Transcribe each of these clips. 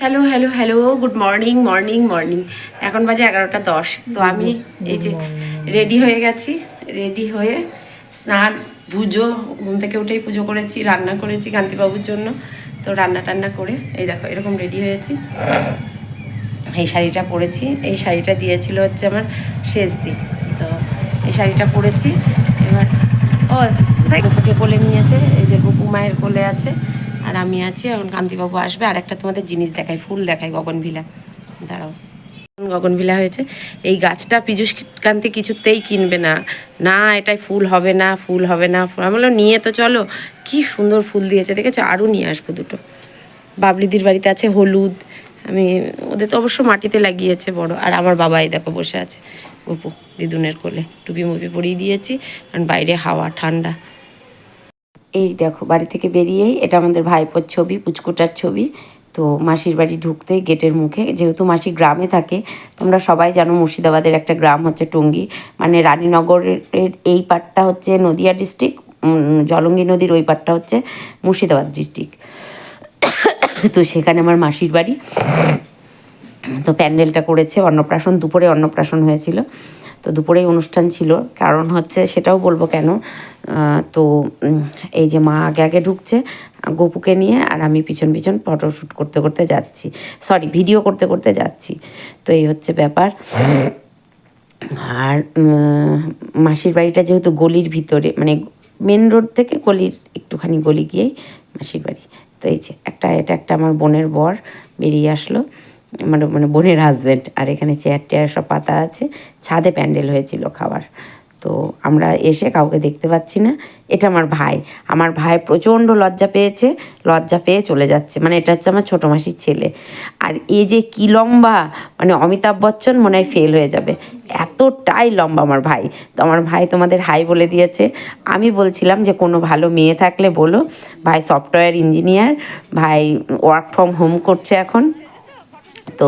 Hello hello hello, good morning morning morning. এখন বাজে 11টা 10। তো আমি এই যে রেডি হয়ে গেছি, রেডি হয়ে স্নান পুজো, ঘুম থেকে উঠেই পুজো করেছি, রান্না করেছি কান্তিবাবুর জন্য। তো রান্না টান্না করে এই দেখো এরকম রেডি হয়েছি। এই শাড়িটা পরেছি, এই শাড়িটা দিয়েছিল হচ্ছে আমার শেষ দিন। তো এই শাড়িটা পরেছি। এবার ও গপুকে কোলে নিয়েছে, এই যে গপু মায়ের কোলে আছে আর আমি আছি। এখন কান্তিবাবু আসবে। আর একটা তোমাদের জিনিস দেখাই, ফুল দেখাই, গগনভিলা। দাঁড়াও, গগনভিলা হয়েছে। এই গাছটা পীযূষ কান্তি কিছুতেই কিনবে না, না এটাই ফুল হবে না, ফুল হবে না। আমি বললাম নিয়ে তো চলো, কি সুন্দর ফুল দিয়েছে দেখেছো। আরও নিয়ে আসবো দুটো। বাবলিদির বাড়িতে আছে হলুদ, আমি ওদের তো অবশ্য মাটিতে লাগিয়েছে বড়। আর আমার বাবা এই দেখো বসে আছে গপু দিদুনের কোলে, টুপি মুপি পরিয়ে দিয়েছি কারণ বাইরে হাওয়া ঠান্ডা। এই দেখো বাড়ি থেকে বেরিয়েই এটা আমাদের ভাইপোর ছবি, পুচকুটার ছবি। তো মাসির বাড়ি ঢুকতেই গেটের মুখে, যেহেতু মাসি গ্রামে থাকে, তোমরা সবাই জানো মুর্শিদাবাদের একটা গ্রাম হচ্ছে টঙ্গী, মানে রানীনগরের এই পার্টটা হচ্ছে নদিয়া ডিস্ট্রিক্ট, জলঙ্গি নদীর ওই পার্টটা হচ্ছে মুর্শিদাবাদ ডিস্ট্রিক্ট। তো সেখানে আমার মাসির বাড়ি। তো প্যান্ডেলটা করেছে, অন্নপ্রাশন, দুপুরে অন্নপ্রাশন হয়েছিল। তো দুপুরেই অনুষ্ঠান ছিল, কারণ হচ্ছে সেটাও বলবো কেন। তো এই যে মা আগে আগে ঢুকছে গপুকে নিয়ে, আর আমি পিছন পিছন ফটোশ্যুট করতে করতে যাচ্ছি, সরি ভিডিও করতে করতে যাচ্ছি। তো এই হচ্ছে ব্যাপার। আর মাসির বাড়িটা যেহেতু গলির ভিতরে, মানে মেন রোড থেকে গলির একটুখানি গলি গিয়েই মাসির বাড়ি। তো এই যে এটা একটা আমার বোনের বর বেরিয়ে আসলো, মানে বোনের হাজব্যান্ড। আর এখানে চেয়ার টেয়ার সব পাতা আছে, ছাদে প্যান্ডেল হয়েছিল খাবার। তো আমরা এসে কাউকে দেখতে পাচ্ছি না। এটা আমার ভাই প্রচণ্ড লজ্জা পেয়েছে, লজ্জা পেয়ে চলে যাচ্ছে। মানে এটা হচ্ছে আমার ছোটো মাসির ছেলে। আর এ যে কী লম্বা, মানে অমিতাভ বচ্চন মনে হয় ফেল হয়ে যাবে, এতটাই লম্বা আমার ভাই। তো আমার ভাই তোমাদের হাই বলে দিয়েছে। আমি বলছিলাম যে কোনো ভালো মেয়ে থাকলে বলো। ভাই সফটওয়্যার ইঞ্জিনিয়ার, ভাই ওয়ার্ক ফ্রম হোম করছে এখন। তো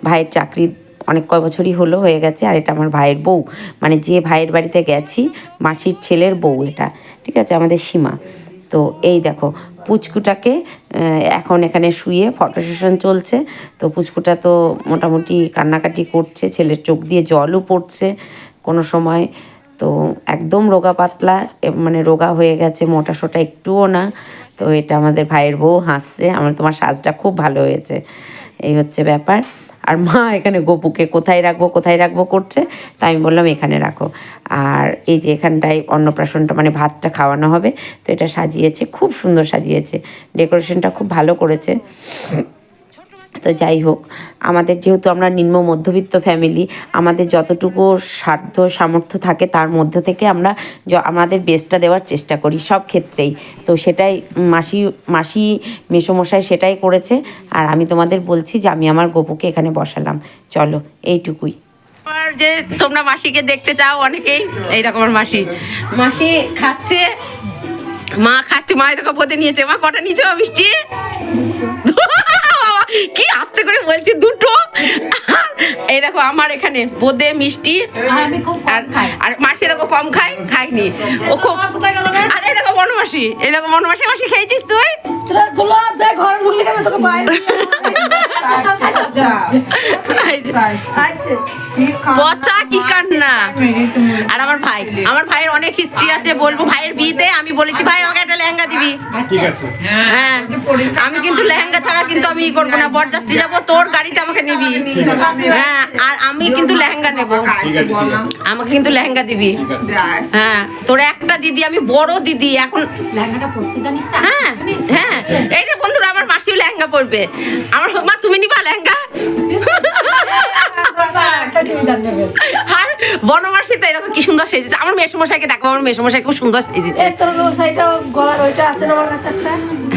ভাইয়ের চাকরি অনেক কয় বছরই হয়ে গেছে। আর এটা আমার ভাইয়ের বউ, মানে যে ভাইয়ের বাড়িতে গেছি মাসির ছেলের বউ এটা, ঠিক আছে, আমাদের সীমা। তো এই দেখো পুচকুটাকে এখন এখানে শুয়ে ফটো সেশন চলছে। তো পুচকুটা তো মোটামুটি কান্নাকাটি করছে, ছেলের চোখ দিয়ে জলও পড়ছে কোনো সময়। তো একদম রোগা পাতলা, মানে রোগা হয়ে গেছে, মোটা সোটা একটুও না। তো এটা আমাদের ভাইয়ের বউ হাসছে, তোমার সাজটা খুব ভালো হয়েছে। এই হচ্ছে ব্যাপার। আর মা এখানে গপুকে কোথায় রাখবো করছে। তো আমি বললাম এখানে রাখো। আর এই যে এখানটায় অন্নপ্রাশনটা, মানে ভাতটা খাওয়ানো হবে। তো এটা সাজিয়েছে, খুব সুন্দর সাজিয়েছে, ডেকোরেশনটা খুব ভালো করেছে। তো যাই হোক, আমাদের যেহেতু আমরা নিম্ন মধ্যবিত্ত ফ্যামিলি, আমাদের যতটুকু সাধ্য সামর্থ্য থাকে তার মধ্যে থেকে আমরা আমাদের বেস্টটা দেওয়ার চেষ্টা করি সব ক্ষেত্রেই। তো সেটাই মাসি মেসোমশাই সেটাই করেছে। আর আমি তোমাদের বলছি যে আমি আমার গপুকে এখানে বসালাম, চলো এইটুকুই। যে তোমরা মাসিকে দেখতে চাও অনেকেই, এই রকম মাসি খাচ্ছে, মা খাচ্ছে, মা এরকম বোধে নিয়েছে। মা কটা নিয়েছো মিষ্টি? কি আস্তে করে বলছি, দুটো। এই দেখো আমার এখানে বোদে মিষ্টি, আর মাসি দেখো কম খায়নি ও খুব। আর এই দেখো মনোমাসি, মাসি খেয়েছিস তুই? পচা কি কান্না। আর আমার ভাইয়ের অনেক হিস্ট্রি আছে, বলবো। ভাইয়ের বিয়েতে আমি বলেছি ভাই আমাকে একটা লেহেঙ্গা দিবি। হ্যাঁ, আমি কিন্তু লেহেঙ্গা ছাড়া কিন্তু আমি করবো না, বরযাত্রী যাবো, তোর গাড়িতে আমাকে নিবি। হ্যাঁ, আর আমি কিন্তু লেহেঙ্গা নেবো, আমাকে কিন্তু লেহেঙ্গা দিবি। হ্যাঁ, তোর একটা দিদি, আমি বড় দিদি, এখন লেহেঙ্গাটা পরতে জানিস না? হ্যাঁ হ্যাঁ, এই যে বন্ধুরা আমার মাসিও লেহেঙ্গা পরবে। আমার মা তুমি নিবা লেহেঙ্গা? আর বনমাসিতে এরকম কি সুন্দর সেজেছে। আমার মেসমশাইকে দেখো, আমার মেসমশাই খুব সুন্দর সেজেছে।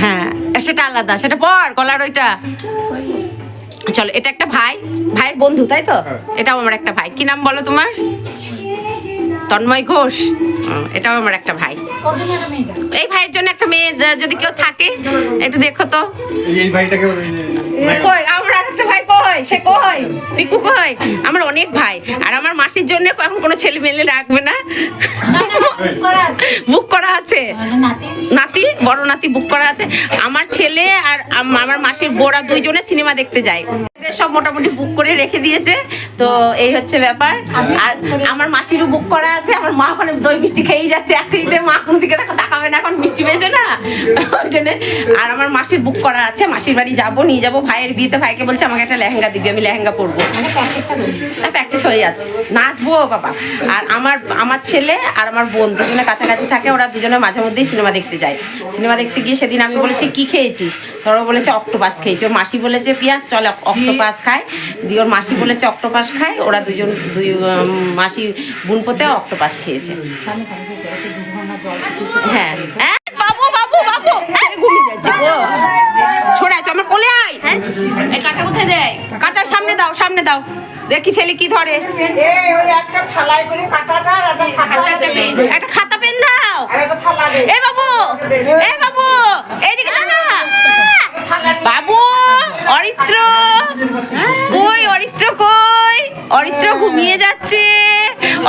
হ্যাঁ, সেটা আলাদা, সেটা পর গলার ওইটা। চলো, এটা একটা ভাইয়ের বন্ধু, তাই তো? এটাও আমার একটা ভাই। কি নাম বলো তোমার? তন্ময় ঘোষ। এটাও আমার একটা ভাই। এই ভাইয়ের জন্য একটা মেয়ে যদি কেউ থাকে একটু দেখো তো। এই ভাইটাকে কই, আমার আরেকটা ভাই কই? সে কই, পিকু কই? আমার অনেক ভাই, আর আমার মাসির জন্য এখন কোনো ছেলে মেলে রাখবে না, বুক করা আছে। নাতি, বড় নাতি বুক করা আছে। আমার ছেলে আর আমার মাসির বোরা দুইজনে সিনেমা দেখতে যায়, সব মোটামুটি বুক করে রেখে দিয়েছে। তো এই হচ্ছে ব্যাপার। আর আমার মাসিরও বুক করা আছে। আমার মা ওখানে দই মিষ্টি খেয়েই যাচ্ছে, একদিকে মা কোনো দিকে তাকাবে না, এখন মিষ্টি পেয়েছে না ওই জন্য। আর আমার মাসির বুক করা আছে, মাসির বাড়ি যাবো, নিয়ে যাবো ভাইয়ের বিয়েতে। ভাইকে বলছে আমাকে একটা লেহেঙ্গা দিবি, আমি লেহেঙ্গা পরবো। প্র্যাকটিস হয়ে যাচ্ছে, নাচবো বাবা। আর আমার ছেলে আর আমার বোন দুজনে কাছাকাছি থাকে, ওরা দুজনে মাঝে মধ্যেই সিনেমা দেখতে যায়। সিনেমা দেখতে গিয়ে সেদিন আমি বলেছি কি খেয়েছিস, ধরো বলেছে অক্টোপাস খেয়েছি। ওর মাসি বলেছে পিয়াস চল অক্টোপাস খায়, দিয়ে ওর মাসি বলেছে অক্টোপাস খায়। ওরা দুই মাসি বোন পোতে অক্টোপাস খেয়েছে। হ্যাঁ বাবু বাবু বাবু ঘুমিয়ে যাচ্ছে গো, ছোড়াই তো আমার কোলে আয়। কাটা কোথায় দেয়? কাটা সামনে দাও, সামনে দাও, দেখি ছেলে কি ধরে। একটা খাতা পেন দাও। এ বাবু, এ বাবু এইদিকে দাদা, বাবু অরিত্র কই, অরিত্র কই? অরিত্র ঘুমিয়ে যাচ্ছে,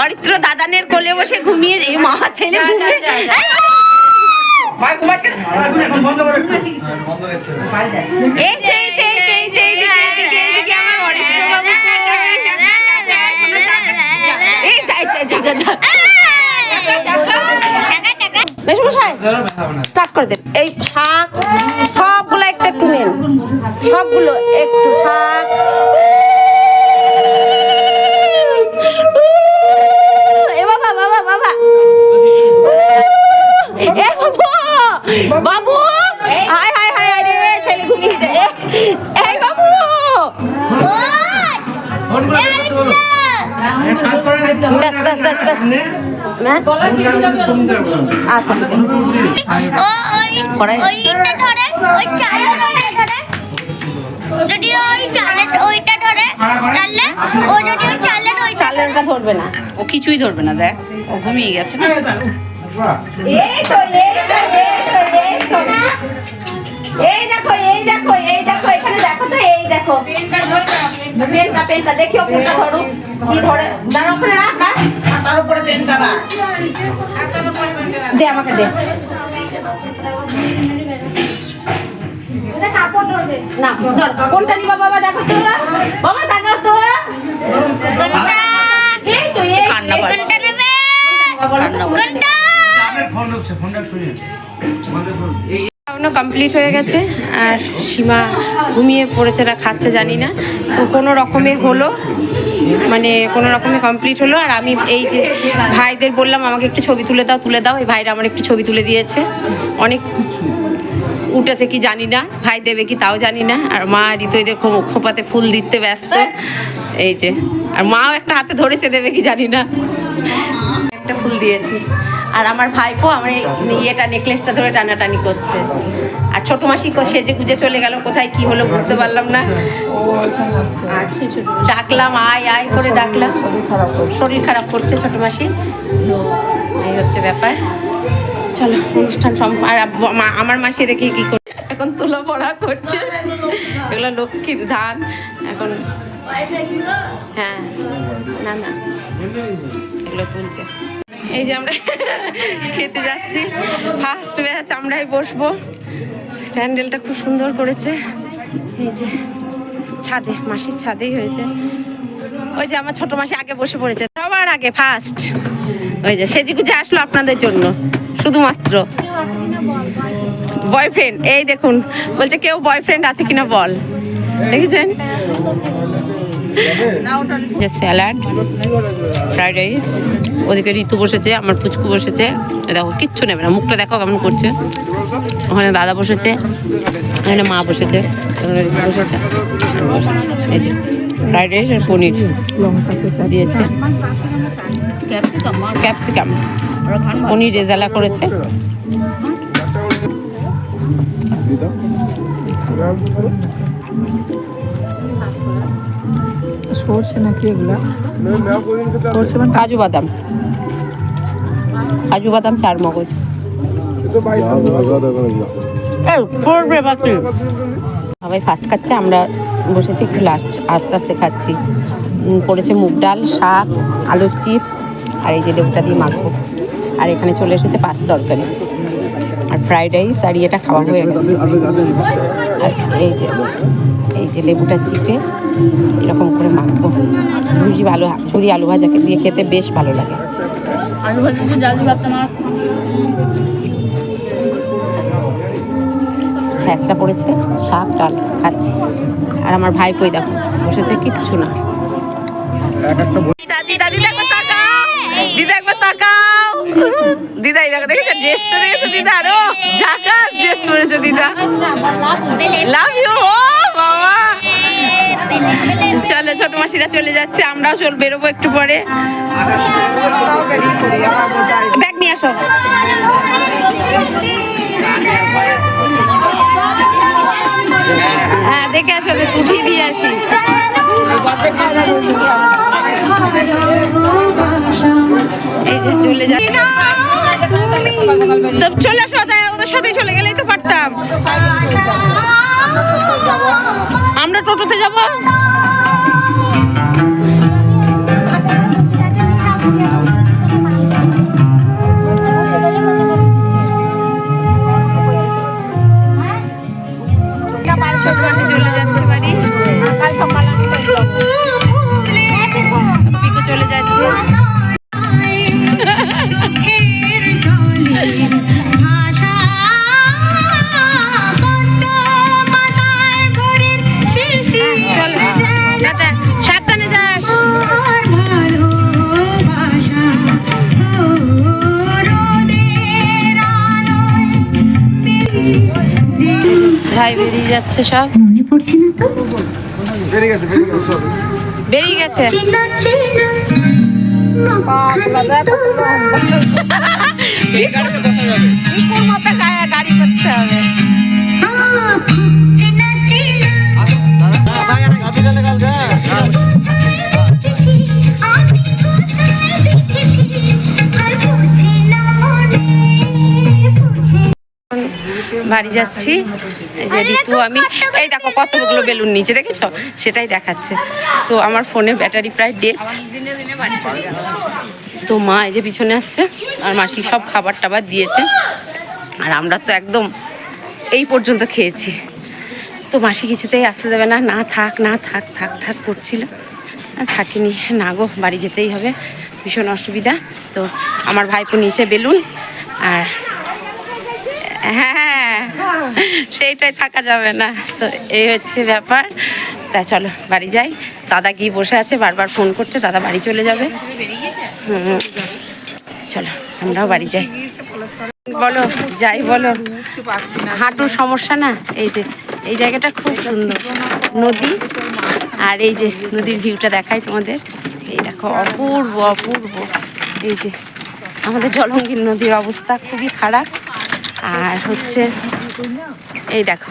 অরিত্র দাদানের কোলে বসে ঘুমিয়ে। এই মহা ছেলে ঘুমিয়ে। স্টার্ট করে দেন। এই শাক সবগুলো একটু একটু নেন, সবগুলো একটু শাক। এ বাবা বাবা বাবা, এ বাবু বাবু, হাই হাই হাই রে, ছেলে ঘুমিয়ে যায়। এই বাবু আচ্ছা চালেরটা ধরবে না, ও কিছুই ধরবে না, দেখ ও ঘুমিয়ে গেছে না। এই দেখো এই দেখো এই দেখো, এখানে দেখো তো, এই দেখো পেনটা, পেনটা দেখিও কোনটা ধরো, কি ধরে দাঁড়া, ওখানে রাখ না, তার উপরে পেনটা রাখ, দে আমাকে দে। কাপড় ধরবে না, কোনটা নিবা বাবা? দেখো তো বাবা, দেখো তো এই তো এই কান্না পাচ্ছে, কমপ্লিট হয়ে গেছে। আর সীমা ঘুমিয়ে পড়েছে না, খাচ্ছে জানি না। তো কোনো রকমে হলো, মানে কোনো রকমে কমপ্লিট হলো। আর আমি এই যে ভাইদের বললাম আমাকে একটু ছবি তুলে দাও, তুলে দাও। এই ভাইরা আমার একটু ছবি তুলে দিয়েছে। অনেক উঠেছে কি জানি না, ভাই দেবে কি তাও জানি না। আর মা ঋতুই দেখো খোপাতে ফুল দিতে ব্যস্ত, এই যে। আর মাও একটা হাতে ধরেছে, দেবে কি জানি না, একটা ফুল দিয়েছি। আর আমার ভাইপো আমার ইয়েটা নেকলেসটা ধরে টানাটানি করছে। আর ছোট মাসি সেজে গুজে চলে গেল, কোথায় কি হলো বুঝতে পারলাম না। ডাকলাম আয় আয় করে ডাকলাম, শরীর খারাপ করছে ছোট মাসি। তো এই হচ্ছে ব্যাপার। চলো অনুষ্ঠান আর আমার মাসি দেখি কি করে এখন তোলা পড়া করছে। এগুলো লক্ষ্মীর ধান এখন। হ্যাঁ না না, এগুলো তুলছে। এই যে আমরা খেতে যাচ্ছি, ফার্স্ট ব্যাচ আমরাই বসবো। প্যান্ডেলটা খুব সুন্দর করেছে, এই যে ছাদে, মাসির ছাদেই হয়েছে। ওই যে আমার ছোট মাসি আগে বসে পড়েছে, সবার আগে ফার্স্ট। ওই যে সেজেগুজে আসলো আপনাদের জন্য শুধুমাত্র। বয়ফ্রেন্ড, এই দেখুন বলছে কেউ বয়ফ্রেন্ড আছে কিনা বল, দেখেছেন? যে স্যালাড, ফ্রাইড রাইস, ওদিকে ঋতু বসেছে, আমার পুচকু বসেছে। দেখো কিচ্ছু নেবে না, মুখটা দেখো কেমন করছে। ওখানে দাদা বসেছে, ওখানে মা বসেছে, ওখানে ঋতু বসেছে, আমি বসেছি। এই যে ফ্রাইড রাইস আর পনির দিয়েছে, ক্যাপসিকাম, পনির রেজালা করেছে। সরষে নাকি এগুলা? কাজু বাদাম, কাজু বাদাম, চার মগজ। সবাই ফার্স্ট খাচ্ছে, আমরা বসেছি একটু লাস্ট আস্তে আস্তে খাচ্ছি। পড়েছে মুগ ডাল, শাক, আলুর চিপস, আর এই যে লেবুটা দিয়ে মাখবো। আর এখানে চলে এসেছে পাঁচ তরকারি আর ফ্রাইড রাইস, আর এটা খাওয়া হয়ে গেছে। আর এই যে লেবুটা চিপে এরকম করে মাখবো। ঝুরি আলু ভাজাকে দিয়ে খেতে বেশ ভালো লাগে। আলু ভাজি দিয়ে ডাল দিয়ে ভাত আমার ছ্যাঁচড়া পড়েছে, শাক ডাল খাচ্ছি। আর আমার ভাইপোই দেখো বসেছে, কিচ্ছু না। দাদি দাদি দেখো তাকাও, দিদা একবার তাকাও। দিদা এই দেখো, দেখেছো ড্রেসটা, দেখেছো দিদা? আরো ঝাকাস ড্রেস পরেছে দিদা। Love you. ও বাবা, চলো ছোট মাসিরা চলে যাচ্ছে, আমরাও বেরোবো একটু পরে। ব্যাগ নিয়ে আসো। হ্যাঁ দেখে আসো, উঠিয়ে দিয়ে আসি। এই যে চলে যায় তো, চলে আসো, ওদের সাথেই চলে গেলেই তো পারতাম। আমরা টোটোতে যাবো। ছোট মাসি চলে যাচ্ছে বাড়ি, পিকো চলে যাচ্ছে। সাবধানে যাস। ভাই বেরিয়ে যাচ্ছে, সব মনে পড়ছে না তো? বেরিয়ে গেছে। গাড়ি করতে হবে। বাড়ি যাচ্ছি, এই যে ঋতু আমি, এই দেখো কতগুলো বেলুন নিচে, দেখেছো? সেটাই দেখাচ্ছে। তো আমার ফোনে ব্যাটারি প্রায় ডেড। তো মা এই যে পিছনে আসছে, আর মাসি সব খাবার টাবার দিয়েছে, আর আমরা তো একদম এই পর্যন্ত খেয়েছি। তো মাসি কিছুতেই আসতে দেবে না, না থাক না থাক, থাক থাক করছিল। থাকিনি, না গো বাড়ি যেতেই হবে, ভীষণ অসুবিধা। তো আমার ভাইপো নিচে বেলুন, আর হ্যাঁ সেইটাই থাকা যাবে না। তো এই হচ্ছে ব্যাপার। তা চলো বাড়ি যাই। দাদা গিয়ে বসে আছে, বারবার ফোন করছে, দাদা বাড়ি চলে যাবে। চলো আমরাও বাড়ি যাই। বলো যাই, বলো। হাঁটুর সমস্যা না। এই যে এই জায়গাটা খুব সুন্দর, নদী, আর এই যে নদীর ভিউটা দেখাই তোমাদের। এই দেখো অপূর্ব অপূর্ব। এই যে আমাদের জলঙ্গির নদীর অবস্থা খুবই খারাপ। আর হচ্ছে এই দেখো,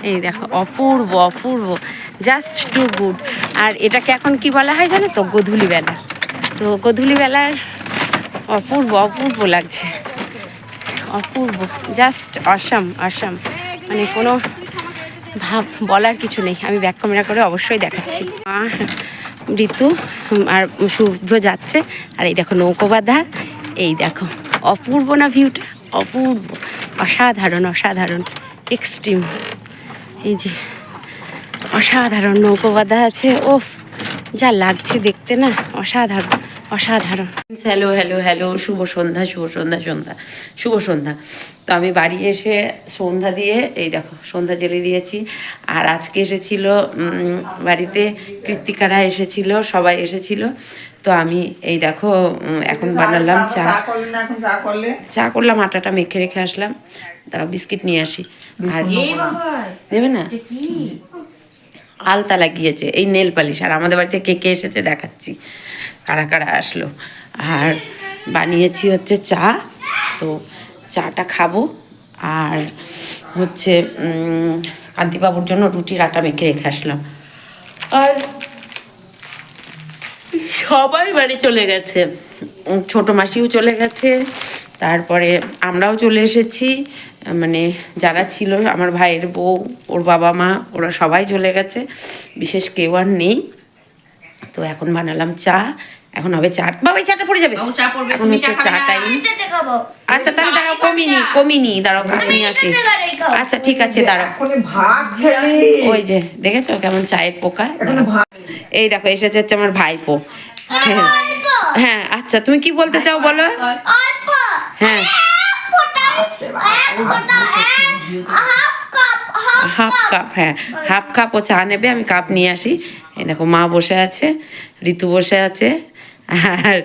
এই দেখো অপূর্ব অপূর্ব, জাস্ট টু গুড। আর এটাকে এখন কি বলা হয় জানো তো? গোধূলি বেলা। তো গোধূলি বেলার অপূর্ব অপূর্ব লাগছে, অপূর্ব, জাস্ট অসাম অসাম, মানে কোনো ভাব বলার কিছু নেই। আমি ব্যাক ক্যামেরা করে অবশ্যই দেখাচ্ছি। ঋতু আর শুভ্র যাচ্ছে, আর এই দেখো নৌকো বাঁধা। এই দেখো অপূর্ব না ভিউটা? অপূর্ব, অসাধারণ অসাধারণ, এক্সট্রিম। এই যে অসাধারণ নৌকো বাঁধা আছে, ওফ যা লাগছে দেখতে না, অসাধারণ অসাধারণ। হ্যালো হ্যালো হ্যালো, শুভ সন্ধ্যা শুভ সন্ধ্যা সন্ধ্যা শুভ সন্ধ্যা। তো আমি বাড়ি এসে সন্ধ্যা দিয়ে, এই দেখো সন্ধ্যা জেলে দিয়েছি। আর আজকে এসেছিল বাড়িতে কৃত্তিকারা এসেছিল, সবাই এসেছিল। তো আমি এই দেখো এখন বানালাম চা। চা করলাম, আটাটা মেখে রেখে আসলাম। তা বিস্কিট নিয়ে আসি। আর নেবে না? আলতা লাগিয়েছে, এই নেল পালিশ। আর আমাদের বাড়িতে কে কে এসেছে দেখাচ্ছি, কারা কারা আসলো। আর বানিয়েছি হচ্ছে চা, তো চাটা খাবো। আর হচ্ছে কান্তিবাবুর জন্য রুটির আটা মেখে রেখে আসলাম। আর সবাই বাড়ি চলে গেছে, ছোট মাসিও চলে গেছে, তারপরে আমরাও চলে এসেছি। মানে যারা ছিল আমার ভাইয়ের বউ, ওর বাবা মা, ওরা সবাই চলে গেছে, বিশেষ কেউ আর নেই। তো এখন বানালাম চা, এখন হবে চা। বাবা এই চাটা পড়ে যাবে, এখন হচ্ছে চা টাইম। আচ্ছা তাহলে দাঁড়াও, কমিনি দাঁড়াও, কাপ নিয়ে আসি। আচ্ছা ঠিক আছে দাঁড়াও। ভাত খেলি ওই যে দেখেছো কেমন চায়ের পোকা। এই দেখো এসেছে হচ্ছে আমার ভাইপো। হ্যাঁ আচ্ছা তুমি কি বলতে চাও বলো। হ্যাঁ হাফ কাপ, হ্যাঁ হাফ কাপ ও চা নেবে, আমি কাপ নিয়ে আসি। এই দেখো মা বসে আছে, ঋতু বসে আছে, আর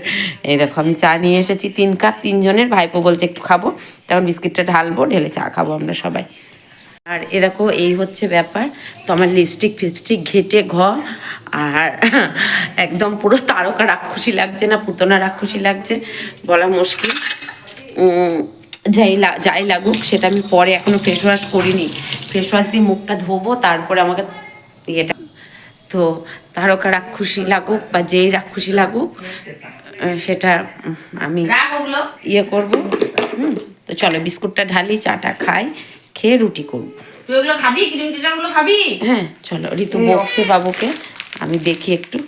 এই দেখো আমি চা নিয়ে এসেছি 3 কাপ, 3 জনের। ভাইপো বলছে একটু খাবো, তখন বিস্কিটটা ঢালবো, ঢেলে চা খাবো আমরা সবাই। আর এ দেখো এই হচ্ছে ব্যাপার। তো আমার লিপস্টিক ফিপস্টিক ঘেটে আর একদম পুরো তারকা রাক্ষসী লাগছে না পুতনা রাক্ষসী লাগছে বলা মুশকিল। যাই লাগুক সেটা আমি পরে, এখনো ফেস ওয়াশ করিনি। ফেস ওয়াশ দিয়ে মুখটা ধোবো, তারপরে আমাকে ইয়েটা। তো তারকা রাক্ষসী লাগুক বা যেই রাক্ষসী লাগুক, সেটা আমি ইয়ে করবো। তো চলো বিস্কুটটা ঢালি, চাটা খাই, খেয়ে রুটি করবো। তুই ওগুলো খাবি, ক্রিম কেকারগুলো খাবি? হ্যাঁ চলো, ঋতু বকছে বাবুকে, আমি দেখি একটু।